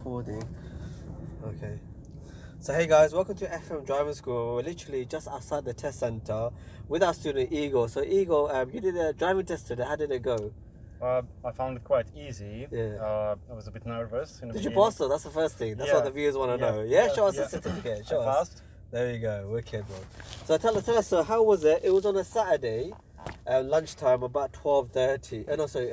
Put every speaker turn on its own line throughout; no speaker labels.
Recording. Okay. So hey guys, welcome to FM Driving School. We're literally just outside the test center with our student Eagle. So Eagle, you did a driving test today. How did it go?
I found it quite easy.
Yeah.
I was a bit nervous in the
Did you
beginning.
pass though? That's the first thing. That's what the viewers want to know. Show us the certificate. Show
I
us.
passed.
There you go. Wicked one. So tell us. So how was it? It was on a Saturday, lunchtime, about 12:30. No, sorry,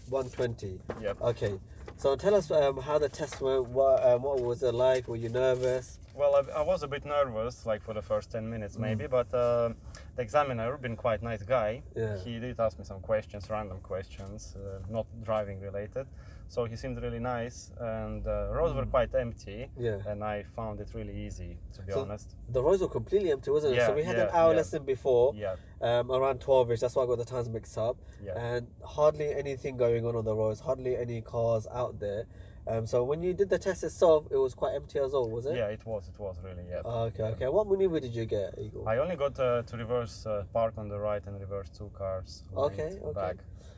1:20.
Yep.
Okay. So tell us how the test went. What was it like? Were you nervous?
Well, I was a bit nervous, like for the first 10 minutes maybe, but the examiner, been quite nice guy.
Yeah.
He did ask me some questions, random questions, not driving related. So he seemed really nice, and roads were quite empty.
Yeah.
And I found it really easy, to be honest.
The roads were completely empty, wasn't it?
Yeah,
So we had an
yeah,
hour
yeah.
lesson before,
Yeah.
around 12ish. That's why I got the times mixed up.
Yeah.
And hardly anything going on the roads, hardly any cars out there. So when you did the test itself, it was quite empty as well, was it?
Yeah, it was really, yeah.
Okay. What maneuver did you get, Eagle?
I only got to reverse park on the right and reverse two cars.
Okay.
Back.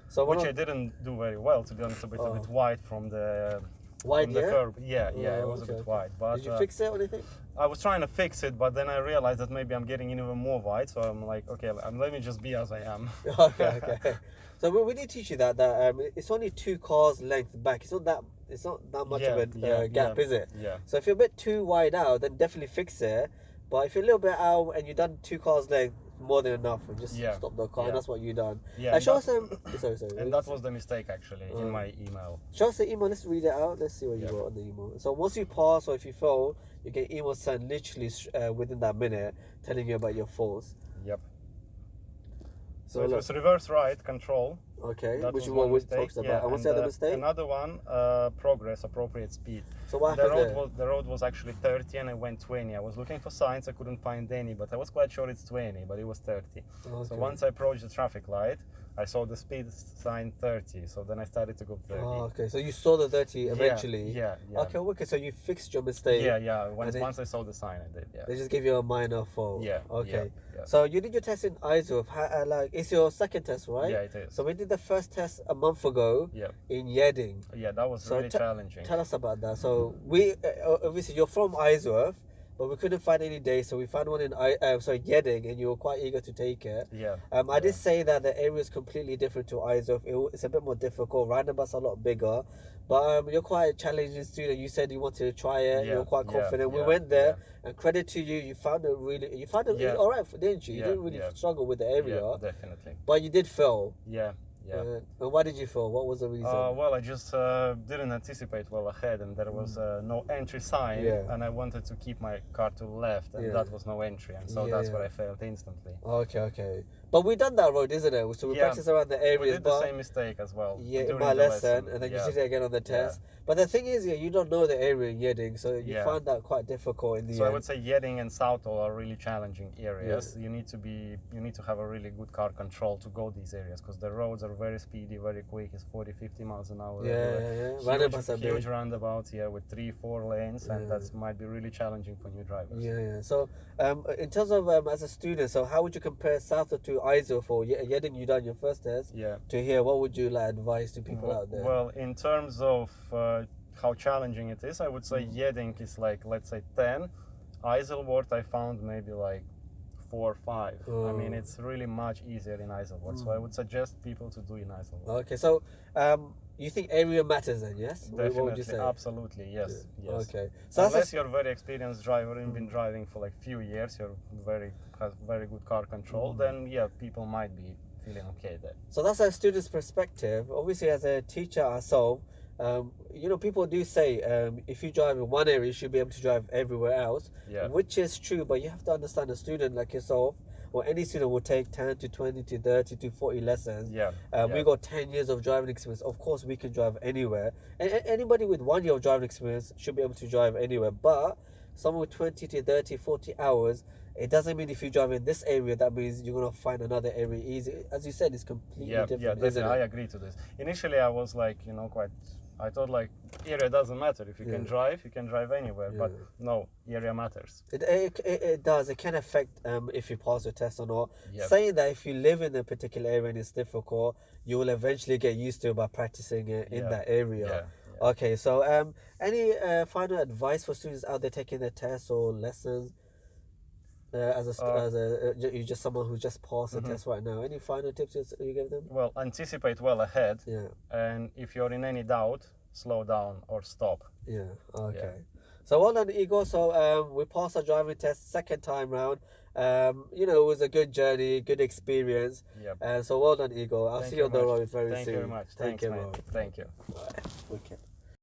So
Which I didn't do very well, to be honest. A bit wide from the
wide,
from the curb. Yeah, it was
okay,
a bit wide. But
did you fix it or anything?
I was trying to fix it, but then I realized that maybe I'm getting even more wide. So I'm like, okay, let me just be as I am.
Okay. So we did teach you that it's only 2 cars length back. It's not that much of a gap, is it?
Yeah.
So if you're a bit too wide out, then definitely fix it. But if you're a little bit out and you've done 2 cars length, more than enough, and just stop the car. And that's what you done.
Yeah.
Show us some. Sorry.
And that was the mistake actually in my email.
Show us the email. Let's read it out. Let's see what you got on the email. So once you pass or if you fail, you get email sent literally within that minute, telling you about your faults.
Yep.
So
it was reverse right control.
Okay,
That
which
was
one
one
we
mistake.
talked about. And what's the other mistake?
Another one, progress, appropriate speed.
So what happened
The road was actually 30 and I went 20. I was looking for signs, I couldn't find any, but I was quite sure it's 20, but it was 30.
Okay.
So once I approached the traffic light, I saw the speed sign 30, so then I started to go 30.
Oh, okay, so you saw the 30 eventually.
Yeah.
Okay, so you fixed your mistake.
Yeah. Once I saw the sign, I did. Yeah.
They just gave you a minor fault.
Yeah.
Okay.
Yeah.
So you did your test in Isleworth. It's your second test, right?
Yeah, it is.
So we did the first test a month ago.
Yeah.
In Yeading.
Yeah, that was really challenging.
Tell us about that. So we obviously you're from Isleworth, but we couldn't find any days, so we found one in Yeading, and you were quite eager to take it.
Yeah.
I did say that the area is completely different to Isleworth. It's a bit more difficult. Roundabouts are a lot bigger, but you're quite a challenging student. You said you wanted to try it.
Yeah,
You're quite confident. We
yeah,
went there,
yeah.
and credit to you. You found it all right, didn't you? You didn't really struggle with the area.
Yeah, definitely.
But you did fail.
Yeah.
And why did you fail? What was the reason?
Well, I just didn't anticipate well ahead, and there was no entry sign, and I wanted to keep my car to the left, and that was no entry, and so that's where I failed instantly.
Okay. But we done that road, isn't it? So we practiced around the areas.
We did the same mistake as well.
Yeah, in my lesson, and then you did it again on the test. But the thing is, you don't know the area in Yeading, so you find that quite difficult in the end.
So I would say Yeading and Southall are really challenging areas. You need to have a really good car control to go these areas, because the roads are very speedy, very quick. It's 40-50 miles an hour. Huge roundabouts here with 3-4 lanes, and that might be really challenging for new drivers.
So in terms of as a student, so how would you compare Southall to Isleworth or Yeading? You done your first test. To here, what would you advise to people out there?
Well, in terms of how challenging it is, I would say Yeading is like, let's say 10. Isleworth I found maybe like 4 or 5. I mean, it's really much easier in Isleworth, so I would suggest people to do in Isleworth.
Okay, so you think area matters then, yes?
Definitely,
what would you say?
Absolutely, yes.
Okay. So
unless you're a very experienced driver and been driving for like few years, has very good car control, then people might be feeling okay there.
So that's a student's perspective. Obviously, as a teacher ourselves, people do say if you drive in one area, you should be able to drive everywhere else, which is true, but you have to understand a student like yourself, or any student will take 10 to 20 to 30 to 40 lessons. We got 10 years of driving experience. Of course, we can drive anywhere. And anybody with 1 year of driving experience should be able to drive anywhere. But someone with 20 to 30, 40 hours, it doesn't mean if you drive in this area, that means you're going to find another area easy. As you said, it's completely different, isn't it?
I agree to this. Initially, I was like, I thought like area doesn't matter. If you can drive, you can drive anywhere. But no, area matters.
It does. It can affect if you pass your test or not.
Yep.
Saying that if you live in a particular area and it's difficult, you will eventually get used to it by practicing it in that area. Okay, so any final advice for students out there taking their tests or lessons? You're just someone who just passed the test right now. Any final tips you give them?
Well, anticipate well ahead.
Yeah.
And if you're in any doubt, slow down or stop.
Yeah. Okay. Yeah. So well done, Igor. So we passed our driving test second time round. You know, it was a good journey, good experience.
Yep.
And so well done, Igor. I'll see you on the road very soon.
Thank you very much.
Thank you, bro.
Thank you.
Right. Wicked.